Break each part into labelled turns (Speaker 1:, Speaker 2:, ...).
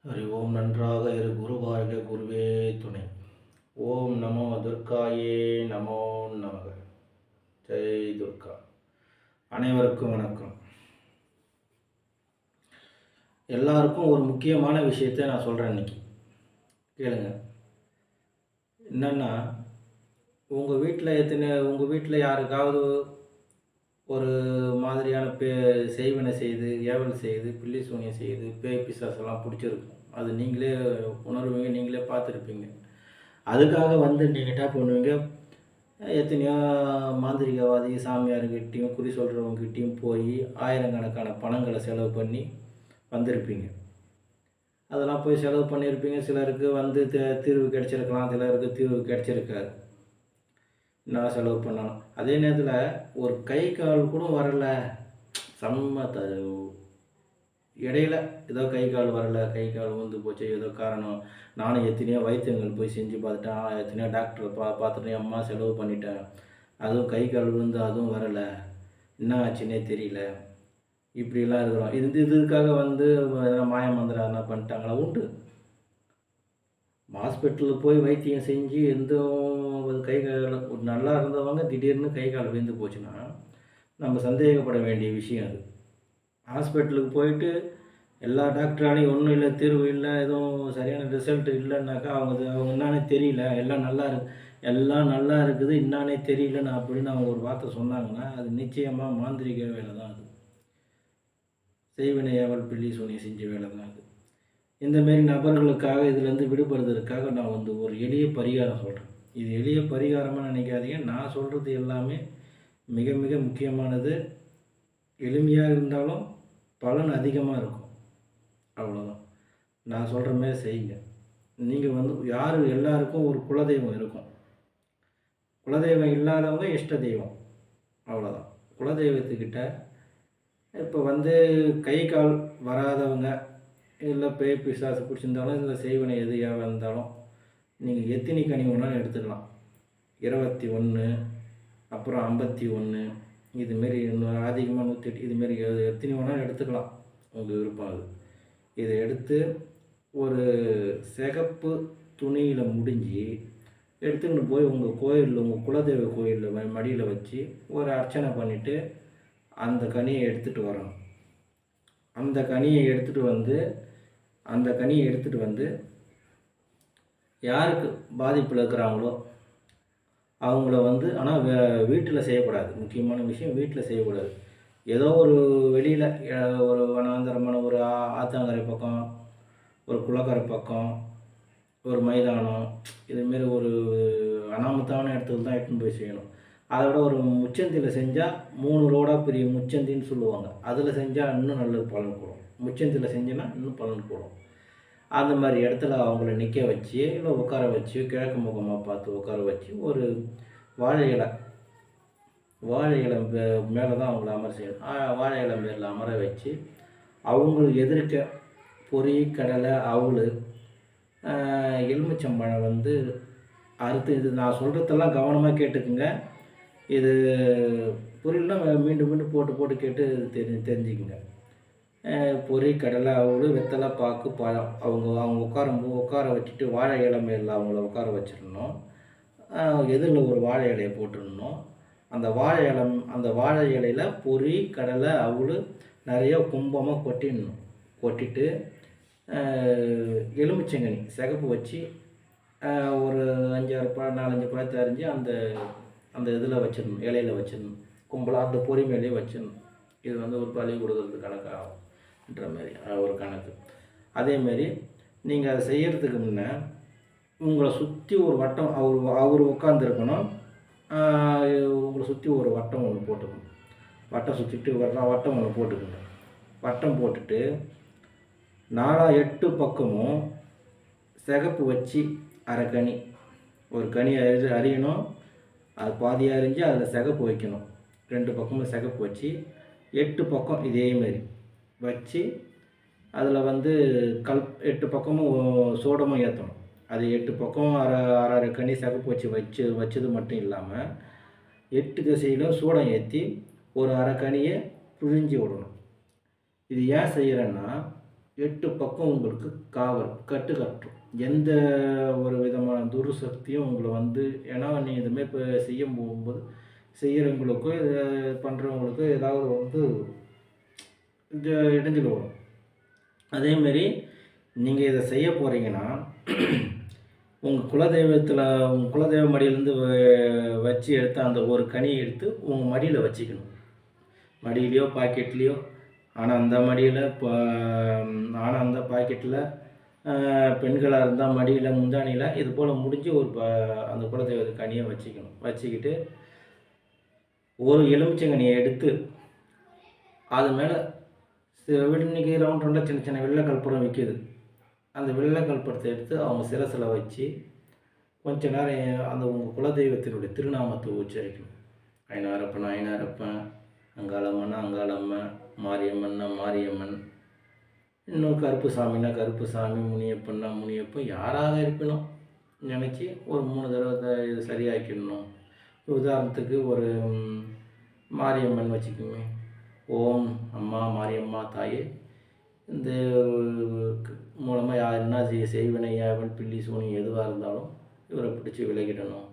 Speaker 1: ஹரி ஓம். நன்றாக இரு, குரு வாழ்க, குருவே துணை. ஓம் நமோ துர்காயே நமோ நமக. ஜெய் துர்கா. அனைவருக்கும் வணக்கம். எல்லாருக்கும் ஒரு முக்கியமான விஷயத்தை நான் சொல்கிறேன் இன்னைக்கு. கேளுங்க. என்னென்னா, உங்கள் வீட்டில் யாருக்காவது ஒரு மாதிரியான செய்வினை செய்து, ஏவல் செய்து, பில்லி சூனியம் செய்து, பேய் பிசாசெல்லாம் பிடிச்சிருக்கும். அது நீங்களே உணர்வீங்க, நீங்களே பார்த்துருப்பீங்க. அதுக்காக நீங்கள் என்ன பண்ணுவீங்க, எத்தனையோ மாந்திரிகவாதி சாமியார்கிட்டையும் குறி சொல்கிறவங்ககிட்டையும் போய் ஆயிரக்கணக்கான பணங்களை செலவு பண்ணி வந்திருப்பீங்க. அதெல்லாம் போய் செலவு பண்ணியிருப்பீங்க. சிலருக்கு தீர்வு கிடச்சிருக்கலாம், சிலருக்கு தீர்வு கிடச்சிருக்காது. நான் செலவு பண்ணணும். அதே நேரத்தில் ஒரு கை கால் கூட வரல, செம்ம இடையில ஏதோ கை கால் வரலை, கை கால் ஊந்து போச்சு, ஏதோ காரணம். நானும் எத்தனையோ வைத்தியங்கள் போய் செஞ்சு பார்த்துட்டேன், எத்தனையோ டாக்டரை பார்த்துட்டேன், அம்மா செலவு பண்ணிட்டேன், அதுவும் கை கால் விழுந்து அதுவும் வரலை, என்ன ஆச்சுன்னே தெரியல, இப்படிலாம் இருக்கிறோம். இதுக்காக மாய மந்திரம் என்ன பண்ணிட்டாங்களா? உண்டு. ஹாஸ்பிட்டலில் போய் வைத்தியம் செஞ்சு எந்த கை கால் நல்லா இருந்தவங்க திடீர்னு கை கால் விழுந்து போச்சுன்னா நம்ம சந்தேகப்பட வேண்டிய விஷயம் அது. ஹாஸ்பிட்டலுக்கு போயிட்டு எல்லா டாக்டராலையும் ஒன்றும் இல்லை, தீர்வு இல்லை, எதுவும் சரியான ரிசல்ட் இல்லைன்னாக்கா அவங்க என்னானே தெரியல, எல்லாம் நல்லா இருக்குது, என்னானே தெரியலன்னு அப்படின்னு அவங்க ஒரு வார்த்தை சொன்னாங்கன்னா அது நிச்சயமாக மாந்திரிக வேலை தான். அது செய்வினை ஏவல் பில்லி சூனியம் செஞ்ச வேலை தான் அது. இந்தமாரி நபர்களுக்காக இதுலேருந்து விடுபடுறதுக்காக நான் ஒரு எளிய பரிகாரம் சொல்கிறேன். இது எளிய பரிகாரமாக நினைக்காதீங்க. நான் சொல்கிறது எல்லாமே மிக மிக முக்கியமானது. எளிமையாக இருந்தாலும் பலன் அதிகமாக இருக்கும். அவ்வளோதான். நான் சொல்கிற மாரி செய்யுங்க. நீங்கள் எல்லாருக்கும் ஒரு குலதெய்வம் இருக்கும். குலதெய்வம் இல்லாதவங்க இஷ்ட தெய்வம், அவ்வளோதான். குலதெய்வத்துக்கிட்ட இப்போ கை கால் வராதவங்க, இல்லை பேய் பிசாசு பிடிச்சிருந்தாலும், இல்லை செய்வினை எதுயாக இருந்தாலும் நீங்கள் எத்தினி கனி வேணாலும் எடுத்துக்கலாம். 21, அப்புறம் 51, இதுமாரி இன்னும் அதிகமாக 108, இதுமாரி எத்தனை வேணாலும் எடுத்துக்கலாம், உங்கள் விருப்பம் அது. இதை எடுத்து ஒரு சிகப்பு துணியில் முடிஞ்சு எடுத்துக்கிட்டு போய் உங்கள் கோயிலில், உங்கள் குலதெய்வ கோயிலில் மடியில் வச்சு ஒரு அர்ச்சனை பண்ணிவிட்டு அந்த கனியை எடுத்துகிட்டு வரணும். அந்த கனியை எடுத்துகிட்டு வந்து யாருக்கு பாதிப்பில் இருக்கிறாங்களோ அவங்கள ஆனால் வீட்டில் செய்யக்கூடாது. முக்கியமான விஷயம், வீட்டில் செய்யக்கூடாது. ஏதோ ஒரு வெளியில் ஒரு வனாந்தரமான ஒரு ஆத்தங்கரை பக்கம், ஒரு குளக்கரை பக்கம், ஒரு மைதானம், இதுமாரி ஒரு அனாமத்தான இடத்துக்கு தான் எடுத்துன்னு போய் செய்யணும். அதை விட ஒரு முச்சந்தியில் செஞ்சால் 3 ரோடாக பெரிய முச்சந்தின்னு சொல்லுவாங்க, அதில் செஞ்சால் இன்னும் நல்லது பலன் கூடும். முச்சந்தியில் செஞ்சோன்னா இன்னும் பலன் கூடும். அந்த மாதிரி இடத்துல அவங்கள நிற்க வச்சு, இல்லை உட்கார வச்சு, கிழக்கு முகமாக பார்த்து உட்கார வச்சு ஒரு வாழை இலை மேலே தான் அவங்கள அமர செய்யணும். வாழை இலை மேலே அமர வச்சு அவங்களுக்கு எதிர்க்க பொரி, கடலை, அவுள், எலுமிச்சம்பழம் அறுத்து, இது நான் சொல்கிறதெல்லாம் கவனமாக கேட்டுக்குங்க. இது புரியலன்னா மீண்டும் மீண்டும் போட்டு கேட்டு தெரிஞ்சுக்குங்க. பொரி, கடலை, அவுள், வெத்தலை, பாக்கு, பழம் அவங்க உட்கார வச்சுட்டு வாழை இலை மேலே அவங்கள உட்கார வச்சிடணும். எதிரில் ஒரு வாழை இலையை போட்டுடணும். அந்த வாழை இலையில் பொரி, கடலை, அவுள் நிறைய கும்பமாக கொட்டிட்டு எலுமிச்சங்கனி சிகப்பு வச்சு ஒரு 5-6 பழம், 4-5 பழத்தை அரிஞ்சு அந்த இதில் வச்சிடணும், இலையில் வச்சிடணும். கும்பலாக அந்த பொரி மேலேயே வச்சிடணும். இது ஒரு பலி கொடுக்கறது கணக்காகும்ன்ற மாதிரி ஒரு கணக்கு. அதேமாரி நீங்கள் அதை செய்கிறதுக்கு முன்னே உங்களை சுற்றி ஒரு வட்டம், அவர் உட்காந்துருக்கணும். உங்களை சுற்றி ஒரு வட்டம் ஒன்று போட்டுக்கணும். வட்டம் சுற்றிட்டு வட்டம் ஒன்று போட்டுக்கணும். வட்டம் போட்டுட்டு 8 பக்கமும் சிகப்பு வச்சு அரைக்கனி, ஒரு கனி அரியணும். அது பாதியாக அரிஞ்சு அதில் சிகப்பு வைக்கணும். 2 பக்கமும் சிகப்பு வச்சு 8 பக்கம் இதேமாரி வச்சு அதில் 8 பக்கமும் சோடமும் ஏற்றணும். அது 8 பக்கம் அரை கனி சிகப்பு வச்சது மட்டும் இல்லாமல் 8 திசையிலும் சூடம் ஏற்றி ஒரு அரை கனியை பிழிஞ்சு விடணும். இது ஏன் செய்கிறேன்னா, 8 பக்கம் உங்களுக்கு காவல் கட்டும். எந்த ஒரு விதமான துர்சக்தியும் உங்களை வந்து, ஏன்னா நீங்கள் இதுமாரி இப்போ செய்ய போகும்போது செய்கிறவங்களுக்கோ இதை பண்ணுறவங்களுக்கோ ஏதாவது வந்து இது இடைஞ்சல் வரும். அதேமாரி நீங்கள் இதை செய்ய போகிறீங்கன்னா உங்கள் குலதெய்வத்தில் உங்கள் குலதெய்வ மடியிலேருந்து வச்சு எடுத்த அந்த ஒரு கனியை எடுத்து உங்கள் மடியில் வச்சுக்கணும். மடியிலையோ பாக்கெட்லேயோ, ஆனால் அந்த மடியில் இப்போ ஆனால் அந்த பாக்கெட்டில் பெண்களாக இருந்தால் மடியில் முந்தானியில் இது போல் முடிஞ்சு ஒரு அந்த குலதெய்வ கனியை வச்சுக்கணும். வச்சுக்கிட்டு ஒரு எலுமிச்சங்கனியை எடுத்து அது மேலே இன்றைக்கி ரவுண்ட் ரவுண்டாக சின்ன சின்ன வெள்ளை கற்பூரம் விற்கிது. அந்த வெள்ளை கற்பூரத்தை எடுத்து அவங்க சிரசில் வச்சு கொஞ்ச நேரம் அந்த உங்கள் குலதெய்வத்தினுடைய திருநாமத்தை உச்சரிக்கணும். ஐனாரப்பன் ஐனாரப்பன், அங்காளம்மன்னா அங்காளம்மன், மாரியம்மன்னா மாரியம்மன், இன்னும் கருப்பு சாமின்னா கருப்பு சாமி, முனியப்பன்னா முனியப்பன், யாராக இருக்கணும் நினச்சி ஒரு 3 தடவை இது சரியாக்கிடணும். உதாரணத்துக்கு ஒரு மாரியம்மன் வச்சுக்கோங்க. ஓம் அம்மா மாரியம்மா தாயே, இந்த மூலமாக யார் என்ன செய்வினை யாவல் பில்லி சூனி எதுவாக இருந்தாலும் இவரை பிடிச்சி விலகிடணும்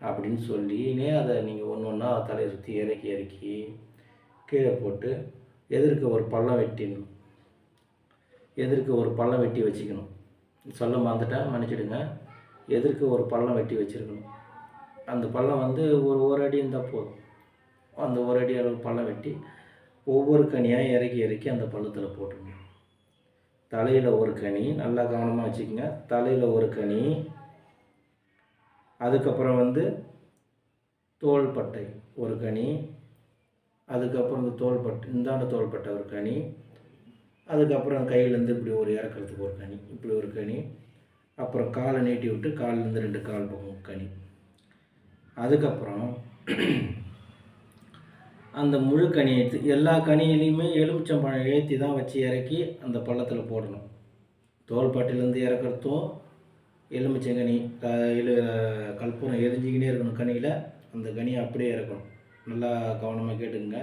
Speaker 1: அப்படின்னு சொல்லினே அதை நீங்கள் ஒன்று ஒன்றா தலையை சுற்றி இறக்கி கீழே போட்டு எதிர்க்க ஒரு பள்ளம் வெட்டிடணும். எதிர்க்க ஒரு பள்ளம் வெட்டி வச்சுக்கணும். சொல்ல மறந்துட்டேன், மன்னிச்சிடுங்க. எதிர்க்க ஒரு பள்ளம் வெட்டி வச்சுருக்கணும். அந்த பள்ளம் வந்து ஒரு அடி இருந்தால் போதும். அந்த ஒரு அடி அளவு பள்ளம் வெட்டி ஒவ்வொரு கனியாக இறக்கி அந்த பள்ளத்தில் போட்டுருங்க. தலையில் ஒரு கனி, நல்லா கவனமாக வச்சுக்கோங்க. தலையில் ஒரு கனி, அதுக்கப்புறம் வந்து தோள்பட்டை ஒரு கனி, அதுக்கப்புறம் இந்த தோள்பட்டை இந்தாண்ட தோள்பட்டை ஒரு கனி, அதுக்கப்புறம் கையிலேருந்து இப்படி ஒரு இறக்கிறதுக்கு ஒரு கனி, இப்படி ஒரு கனி, அப்புறம் காலை நீட்டி விட்டு காலிலேருந்து 2 கால் பக்கம் கனி. அதுக்கப்புறம் அந்த முழு கனி எடுத்து எல்லா கனியிலையுமே எலுமிச்சம்பழம் ஏற்றி தான் வச்சு இறக்கி அந்த பள்ளத்தில் போடணும். தோள்பட்டையிலேருந்து இறக்கிறதும் எலுமிச்சங்கனி கற்பூரம் எரிஞ்சிக்கினே இருக்கணும் கனியில். அந்த கனியை அப்படியே இறக்கணும். நல்லா கவனமாக கேட்டுங்க.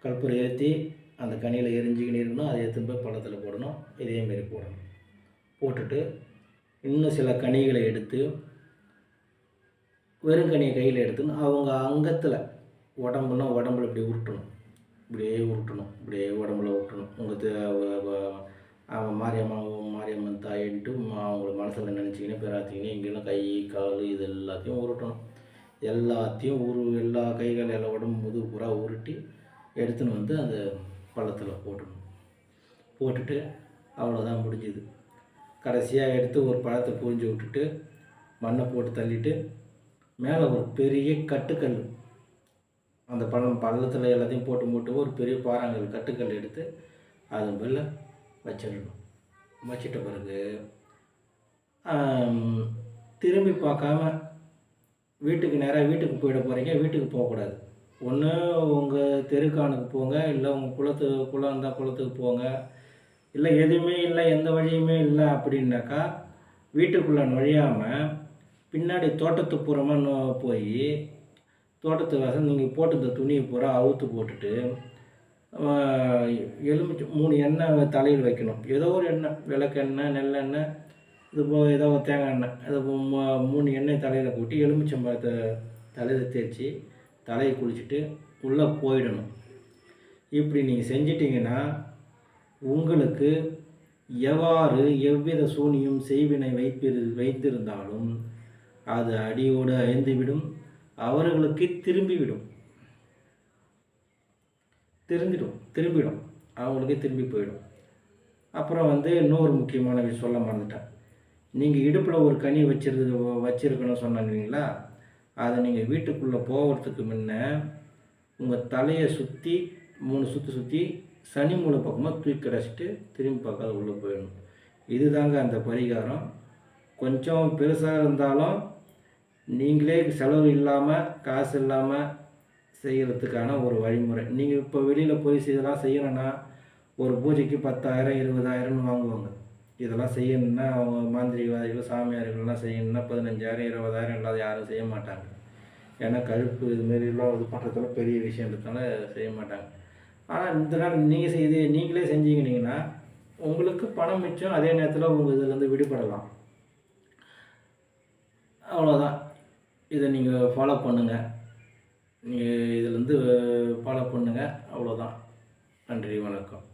Speaker 1: கற்பூரம் ஏற்றி அந்த கனியில் எரிஞ்சிக்கினே இருக்கணும். அதை எடுத்து போய் பள்ளத்தில் போடணும். இதேமாரி போடணும். போட்டுட்டு இன்னும் சில கனிகளை எடுத்து வெறும் கனியை கையில் எடுத்துன்னு அவங்க அங்கத்தில் உடம்புல இப்படி உருட்டணும். இப்படியே உடம்புல உருட்டணும். உங்கள் மாரியம்மன் தாயின்ட்டு அவங்கள மனசில் நினச்சிக்கினே பேராத்திக்கினே இங்கெல்லாம் கை கால் இது எல்லாத்தையும் உருட்டணும். எல்லாத்தையும் எல்லா கைகள் எல்லா உடம்பு முதுகு பூரா உருட்டி எடுத்துன்னு வந்து அந்த பள்ளத்தில் போட்டுடணும். போட்டுட்டு அவ்வளோதான் முடிஞ்சுது. கடைசியாக எடுத்து ஒரு பழத்தை புரிஞ்சு விட்டுட்டு மண்ணை போட்டு தள்ளிட்டு மேலே ஒரு பெரிய கட்டுக்கல், அந்த பள்ளத்தில் எல்லாத்தையும் போட்டு ஒரு பெரிய பாறாங்கல் கட்டுக்கல் எடுத்து அது மேலே வச்சிடணும். வச்சிட்ட பிறகு திரும்பி பார்க்காம வீட்டுக்கு போயிட போகிறீங்க. வீட்டுக்கு போகக்கூடாது. ஒன்று உங்கள் தெருக்கானுக்கு போங்க, இல்லை உங்கள் குளம் இருந்தால் குளத்துக்கு போங்க, இல்லை எதுவுமே இல்லை எந்த வழியுமே இல்லை அப்படின்னாக்கா வீட்டுக்குள்ளே நுழையாமல் பின்னாடி தோட்டத்துப்புறமாக போய் தோட்டத்து வாசல் நீங்கள் போட்டு இந்த துணியை பூரா அவுத்து போட்டுட்டு எலுமிச்சை 3 எண்ணெய் தலையில் வைக்கணும். ஏதோ ஒரு எண்ணெய், விளக்கெண்ணெய், நெல்லெண்ணெய், இது போல் ஏதோ ஒரு தேங்காய் எண்ணெய், அது 3 எண்ணெய் தலையில் கூட்டி எலுமிச்சம்பழத்தை தலையில் தேய்ச்சி தலையை குளிச்சுட்டு உள்ளே போயிடணும். இப்படி நீங்கள் செஞ்சிட்டிங்கன்னா உங்களுக்கு எவ்வித சூனியும் செய்வினை வைத்திருந்தாலும் அது அடியோடு அழிந்துவிடும். அவர்களுக்கு திரும்பிடும். அவங்களுக்கே திரும்பி போயிடும். அப்புறம் வந்து இன்னொரு முக்கியமான விஷயம் சொல்ல மறந்துட்டேன். நீங்கள் இடுப்பில் ஒரு கனி வச்சிருக்கணும் சொன்னீங்களா, அதை நீங்கள் வீட்டுக்குள்ளே போகிறதுக்கு முன்ன உங்கள் தலையை சுற்றி 3 சுற்றி சனி மூலை பக்கமாக தூக்கி கிடச்சிட்டு திரும்பி பார்க்காத உள்ளே போயிடணும். இதுதாங்க அந்த பரிகாரம். கொஞ்சம் பெருசாக இருந்தாலும் நீங்களே செலவு இல்லாமல் காசு இல்லாமல் செய்கிறதுக்கான ஒரு வழிமுறை. நீங்கள் இப்போ வெளியில் போய் இதெல்லாம் செய்யணுன்னா ஒரு பூஜைக்கு 10,000 20,000 வாங்குவாங்க. இதெல்லாம் செய்யணுன்னா அவங்க மாந்திரிகவாதிகள் சாமியார்கள்லாம் செய்யணுன்னா 15,000 20,000 இல்லாத யாரும் செய்ய மாட்டாங்க. ஏன்னா கழுப்பு இதுமாரிலாம் இது பண்ணுறதுல பெரிய விஷயன்றதுனால செய்ய மாட்டாங்க. ஆனால் இந்த நாள் நீங்களே செஞ்சீங்கன்னா உங்களுக்கு பணம் மிச்சம், அதே நேரத்தில் உங்கள் இதிலேருந்து விடுபடலாம். அவ்வளோதான். இதை நீங்கள் ஃபாலோ பண்ணுங்கள். நீங்கள் இதிலேருந்து ஃபாலோ பண்ணுங்கள். அவ்வளோதான். நன்றி, வணக்கம்.